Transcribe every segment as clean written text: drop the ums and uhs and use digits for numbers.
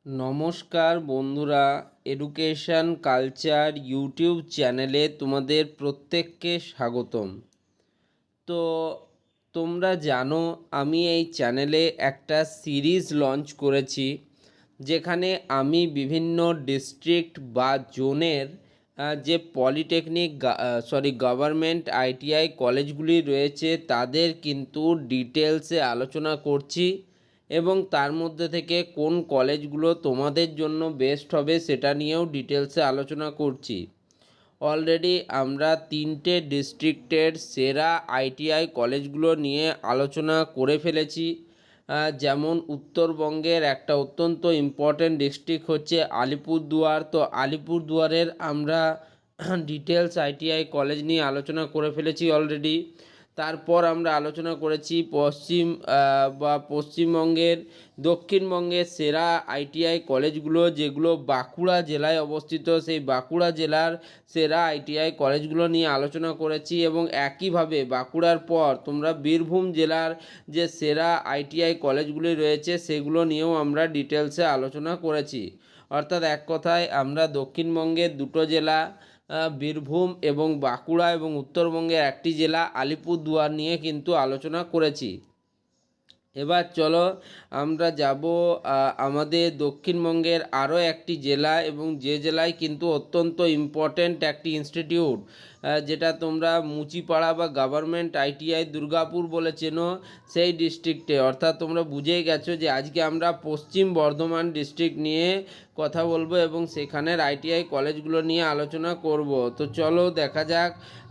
নমস্কার বন্ধুরা, education culture YouTube চ্যানেলে তোমাদের প্রত্যেককে স্বাগতম। তো তোমরা জানো আমি এই চ্যানেলে একটা সিরিজ লঞ্চ করেছি, যেখানে আমি বিভিন্ন ডিস্ট্রিক্ট বা জোনের যে পলিটেকনিক গভর্নমেন্ট আইটিআই কলেজগুলি রয়েছে তাদের কিন্তু ডিটেলসে আলোচনা করছি এবং তার মধ্যে থেকে কোন কলেজগুলো তোমাদের জন্য বেস্ট হবে সেটা নিয়েও ডিটেলসে আলোচনা করছি। অলরেডি আমরা 3টে ডিস্ট্রিক্টের সেরা আইটিআই কলেজগুলো নিয়ে আলোচনা করে ফেলেছি। যেমন উত্তরবঙ্গের একটা অত্যন্ত ইম্পর্ট্যান্ট ডিস্ট্রিক্ট হচ্ছে আলিপুরদুয়ার। তো আলিপুরদুয়ারের আমরা ডিটেলস আইটিআই কলেজ নিয়ে আলোচনা করে ফেলেছি অলরেডি। তারপর আমরা আলোচনা করেছি পশ্চিমবঙ্গের দক্ষিণবঙ্গের সেরা আইটিআই কলেজগুলো, যেগুলো বাঁকুড়া জেলায় অবস্থিত। সেই বাঁকুড়া জেলার সেরা আইটিআই কলেজগুলো নিয়ে আলোচনা করেছি এবং একইভাবে বাঁকুড়ার পর তোমরা বীরভূম জেলার যে সেরা আইটিআই কলেজগুলি রয়েছে সেগুলো নিয়েও আমরা ডিটেলসে আলোচনা করেছি। অর্থাৎ এক কথায় আমরা দক্ষিণবঙ্গের 2টো জেলা বীরভূম এবং বাঁকুড়া এবং উত্তরবঙ্গের একটি জেলা আলিপুরদুয়ার নিয়ে কিন্তু আলোচনা করেছি। এবার চলো আমরা যাব আমাদের দক্ষিণবঙ্গের আরও একটি জেলা, এবং যে জেলায় কিন্তু অত্যন্ত ইম্পর্ট্যান্ট একটি ইনস্টিটিউট, যেটা তোমরা মুচিপাড়া বা গভর্নমেন্ট আইটিআই দুর্গাপুর বলে চেনো, সেই ডিস্ট্রিক্টে। অর্থাৎ তোমরা বুঝেই গেছো যে আজকে আমরা পশ্চিম বর্ধমান ডিস্ট্রিক্ট নিয়ে কথা বলবো এবং সেখানের আইটিআই কলেজগুলো নিয়ে আলোচনা করব। তো চলো দেখা যাক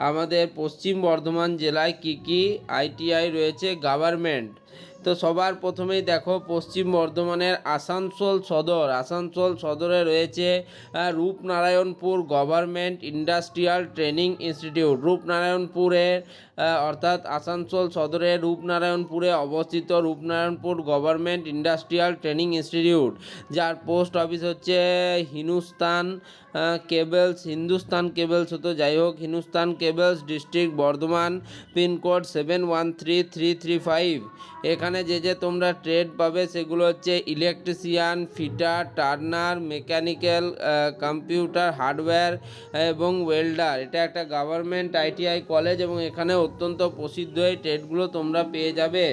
আমাদের পশ্চিম বর্ধমান জেলায় কি কি আইটিআই রয়েছে গভর্নমেন্ট। তো সবার প্রথমেই দেখো পশ্চিম বর্ধমানের আসানসোল সদরে রয়েছে Rupnarayanpur government industrial training institute. রূপনারায়ণপুরের অর্থাৎ আসানসোল সদরের রূপনারায়ণপুরে অবস্থিত Rupnarayanpur government industrial training institute, যার পোস্ট অফিস হচ্ছে হিন্দুস্তান কেবলস হতো, যাই হোক, Hindustan cables, district Bardhaman, pincode 713335। এখানে যে তোমরা ট্রেড পাবে সেগুলো হচ্ছে electrician, fitter, turner, mechanical, computer hardware এবং ওয়েল্ডার। এটা একটা গভর্নমেন্ট আইটিআই কলেজ এবং এখানে অত্যন্ত প্রসিদ্ধ এই ট্রেডগুলো তোমরা পেয়ে যাবে।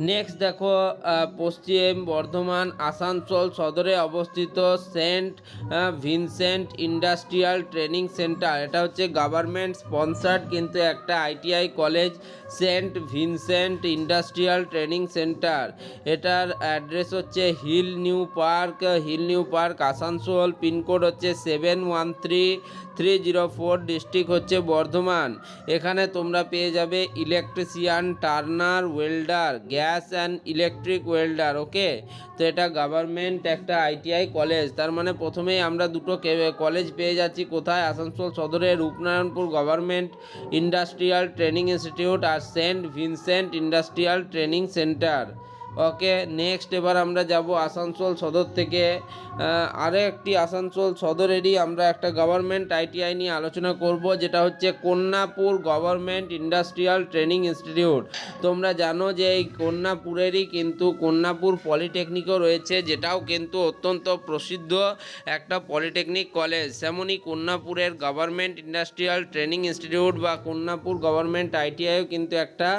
নেক্সট দেখো পশ্চিম বর্ধমান আসানসোল সদরে অবস্থিত Saint Vincent industrial training centre. এটা হচ্ছে গভর্নমেন্ট স্পন্সার্ড কিন্তু একটা ITI college, Saint Vincent industrial training centre. এটার অ্যাড্রেস হচ্ছে hill new park Asansol, pincode হচ্ছে 713304, ডিস্ট্রিক্ট হচ্ছে বর্ধমান। এখানে তোমরা পেয়ে যাবে electrician, turner, welder, gas and electric welder. Okay, তো এটা গভর্নমেন্ট একটা আইটিআই কলেজ। তার মানে প্রথমেই আমরা দুটো কলেজ পেয়ে যাচ্ছি কোথায়, আসানসোল সদরে Rupnarayanpur government industrial training institute আর Saint Vincent industrial training centre. Okay, next এবার আমরা যাব আসানসোল সদর থেকে আরও একটি আসানসোল সদরেরই আমরা একটা গভর্নমেন্ট আইটিআই নিয়ে আলোচনা করব, যেটা হচ্ছে Kanyapur government industrial training institute. তোমরা জানো যে এই কন্যাপুরেরই কিন্তু কন্যাপুর পলিটেকনিকও রয়েছে, যেটাও কিন্তু অত্যন্ত প্রসিদ্ধ একটা পলিটেকনিক কলেজ। তেমনই কন্যাপুরের গভর্নমেন্ট ইন্ডাস্ট্রিয়াল ট্রেনিং ইনস্টিটিউট বা কন্যাপুর গভর্নমেন্ট আইটিআইও কিন্তু একটা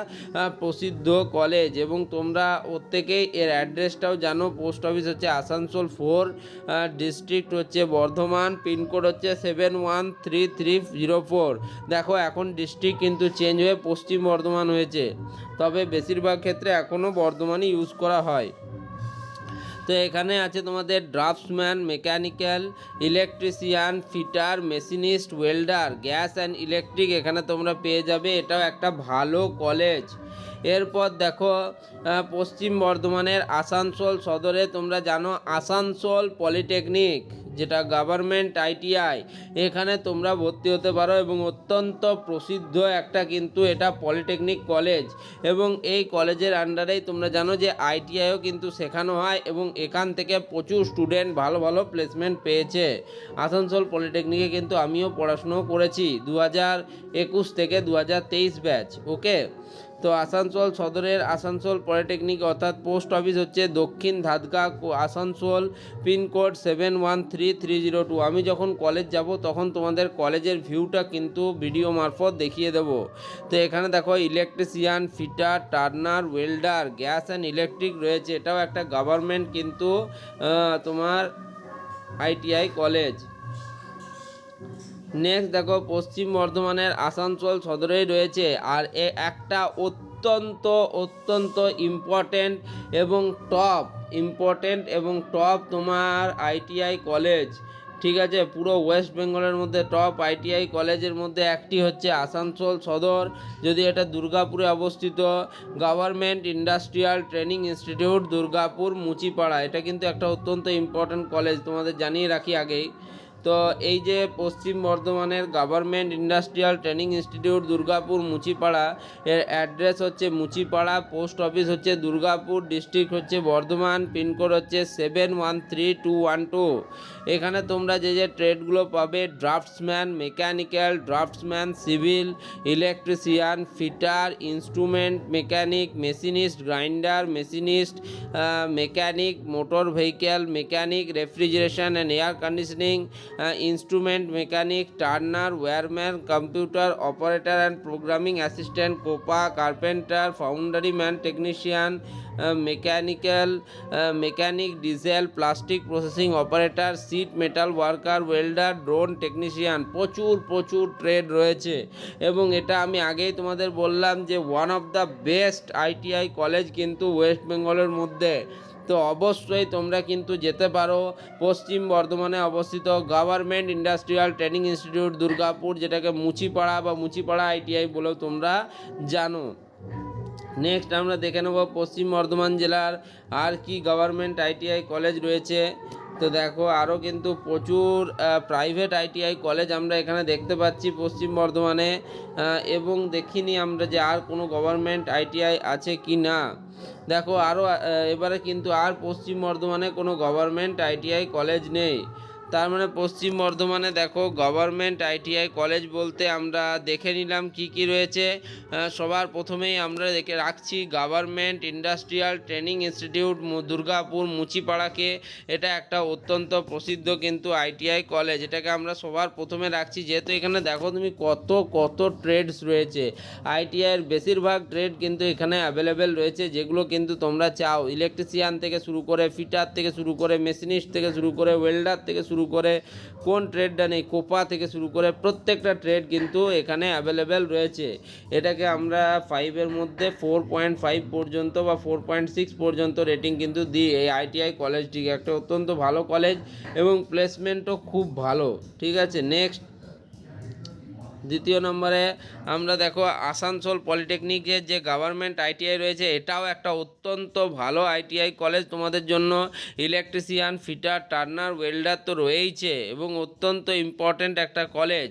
প্রসিদ্ধ কলেজ এবং তোমরা প্রত্যেকেই এর অ্যাড্রেসটাও জানো। পোস্ট অফিস হচ্ছে আসানসোল 4, ডিস্ট্রিক্ট হচ্ছে বর্ধমান, পিনকোড হচ্ছে 713304। দেখো এখন ডিস্ট্রিক্ট কিন্তু চেঞ্জ হয়ে পশ্চিম বর্ধমান হয়েছে, তবে বেশিরভাগ ক্ষেত্রে এখনও বর্ধমানই ইউজ করা হয়। তো এখানে আছে তোমাদের draftsman, mechanical, electrician, fitter, machinist, welder, gas and electric এখানে তোমরা পেয়ে যাবে। এটাও একটা ভালো কলেজ। এরপর দেখো পশ্চিম বর্ধমানের আসানসোল সদরে তোমরা জানো আসানসোল পলিটেকনিক, যেটা গভর্নমেন্ট আইটিআই। এখানে তোমরা ভর্তি হতে পারো এবং অত্যন্ত প্রসিদ্ধ একটা কিন্তু এটা পলিটেকনিক কলেজ এবং এই কলেজের আন্ডারেই তোমরা জানো যে আইটিআইও কিন্তু শেখানো হয় এবং এখান থেকে প্রচুর স্টুডেন্ট ভালো ভালো প্লেসমেন্ট পেয়েছে। আসানসোল পলিটেকনিকে কিন্তু আমিও পড়াশুনো করেছি 2021 থেকে 2023 ব্যাচ। ওকে, তো আসানসোল সদরের আসানসোল পলিটেকনিক অর্থাৎ পোস্ট অফিস হচ্ছে দক্ষিণ ধাদকা, আসানসোল, পিনকোড 713302। আমি যখন কলেজ যাব তখন তোমাদের কলেজের ভিউটা কিন্তু ভিডিও মারফত দেখিয়ে দেব। তো এখানে দেখো electrician, fitter, turner, welder, gas and electric রয়েছে। এটাও একটা গভর্নমেন্ট কিন্তু তোমার আইটিআই কলেজ। নেক্সট দেখো পশ্চিম বর্ধমানের আসানসোল সদরেই রয়েছে, আর একটা অত্যন্ত ইম্পর্টেন্ট এবং টপ তোমার আইটিআই কলেজ। ঠিক আছে, পুরো ওয়েস্ট বেঙ্গলের মধ্যে টপ আইটিআই কলেজের মধ্যে একটি হচ্ছে আসানসোল সদর, যদি এটা দুর্গাপুরে অবস্থিত। Government industrial training institute Durgapur Muchipara, এটা কিন্তু একটা অত্যন্ত ইম্পর্টেন্ট কলেজ, তোমাদের জানিয়ে রাখি আগেই। তো এই যে পশ্চিম বর্ধমানের government industrial training institute Durgapur Muchipara, এর অ্যাড্রেস হচ্ছে মুচিপাড়া, পোস্ট অফিস হচ্ছে দুর্গাপুর, ডিস্ট্রিক্ট হচ্ছে বর্ধমান, পিনকোড হচ্ছে 713212। এখানে তোমরা যে ট্রেডগুলো পাবে, draftsman, mechanical, draftsman, civil, electrician, fitter, instrument mechanic, machinist, grinder machinist, mechanic, motor vehicle mechanic, refrigeration and air conditioning, instrument mechanic, turner, wireman, computer operator and programming assistant, COPA, carpenter, foundry man technician, mechanic, diesel, plastic processing operator, sheet metal worker, welder, drone technician, প্রচুর trade রয়েছে। এবং এটা আমি আগেই তোমাদের বললাম যে one of the best ITI college কিন্তু ওয়েস্ট বেঙ্গলের মধ্যে। তো অবশ্যই তোমরা কিন্তু যেতে পারো পশ্চিম বর্ধমানে অবস্থিত government industrial training institute Durgapur, যেটাকে মুচিপাড়া আইটিআই বলেও তোমরা জানো। নেক্সট আমরা দেখে নেব পশ্চিম বর্ধমান জেলার আর কি গভর্নমেন্ট আইটিআই কলেজ রয়েছে। তো দেখো আরও কিন্তু প্রচুর প্রাইভেট আইটিআই কলেজ আমরা এখানে দেখতে পাচ্ছি পশ্চিম বর্ধমানে, এবং দেখিনি আমরা যে আর কোনো গভর্নমেন্ট আইটিআই আছে কি না। দেখো আরও এবারে কিন্তু আর পশ্চিম বর্ধমানে কোনো গভর্নমেন্ট আইটিআই কলেজ নেই। তার মানে পশ্চিম বর্ধমানে দেখো গভর্নমেন্ট আইটিআই কলেজ বলতে আমরা দেখে নিলাম কি রয়েছে। সবার প্রথমেই আমরা দেখে রাখছি government industrial training institute Durgapur মুচিপাড়াকে। এটা একটা অত্যন্ত প্রসিদ্ধ কিন্তু আইটিআই কলেজ, এটাকে আমরা সবার প্রথমে রাখছি, যেহেতু এখানে দেখো তুমি কত ট্রেডস রয়েছে। আইটিআইয়ের বেশিরভাগ ট্রেড কিন্তু এখানে অ্যাভেলেবেল রয়েছে, যেগুলো কিন্তু তোমরা চাও। ইলেকট্রিশিয়ান থেকে শুরু করে, ফিটার থেকে শুরু করে, মেশিনিস্ট থেকে শুরু করে, ওয়েল্ডার থেকে শুরু করে, কোন ট্রেডটা নেই, কোপা থেকে শুরু করে প্রত্যেকটা ট্রেড কিন্তু এখানে অ্যাভেলেবেল রয়েছে। এটাকে আমরা 5-এর মধ্যে 4.5 পর্যন্ত বা 4.6 পর্যন্ত রেটিং কিন্তু দিই এই আইটিআই কলেজটিকে। একটা অত্যন্ত ভালো কলেজ এবং প্লেসমেন্টও খুব ভালো। ঠিক আছে, নেক্সট দ্বিতীয় নম্বরে আমরা দেখো আসানসোল পলিটেকনিকের যে গভর্নমেন্ট আইটিআই রয়েছে, এটাও একটা অত্যন্ত ভালো আইটিআই কলেজ তোমাদের জন্য। ইলেকট্রিশিয়ান, ফিটার, টার্নার, ওয়েল্ডার তো রয়েইছে এবং অত্যন্ত ইম্পর্ট্যান্ট একটা কলেজ।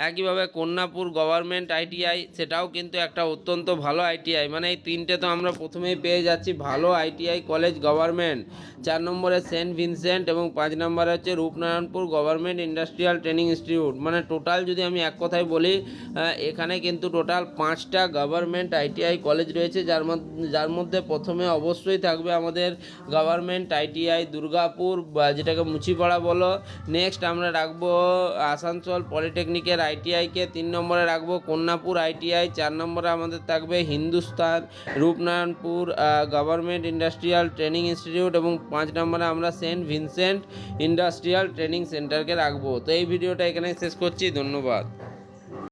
একইভাবে কন্যাপুর গভর্নমেন্ট আইটিআই, সেটাও কিন্তু একটা অত্যন্ত ভালো আইটিআই। মানে এই তিনটে তো আমরা প্রথমেই পেয়ে যাচ্ছি ভালো আইটিআই কলেজ গভর্নমেন্ট। 4 নম্বরে সেন্ট ভিনসেন্ট এবং 5 নম্বরে হচ্ছে Rupnarayanpur government industrial training institute. মানে টোটাল যদি আমি এক কথায় বলি, এখানে কিন্তু টোটাল 5টা গভর্নমেন্ট আইটিআই কলেজ রয়েছে, যার মধ্যে প্রথমে অবশ্যই থাকবে আমাদের গভর্নমেন্ট আইটিআই দুর্গাপুর, যেটাকে মুচিপাড়া বলো। নেক্সট আমরা রাখবো আসানসোল পলিটেকনিকের আইটিআইকে, 3 নম্বরে রাখবো কন্যাপুর আইটিআই, 4 নম্বরে আমাদের থাকবে Hindustan Rupnarayanpur government industrial training institute, এবং 5 নম্বরে আমরা সেন্ট ভিনসেন্ট ইন্ডাস্ট্রিয়াল ট্রেনিং সেন্টারকে রাখবো। তো এই ভিডিওটা এখানে শেষ করছি, ধন্যবাদ।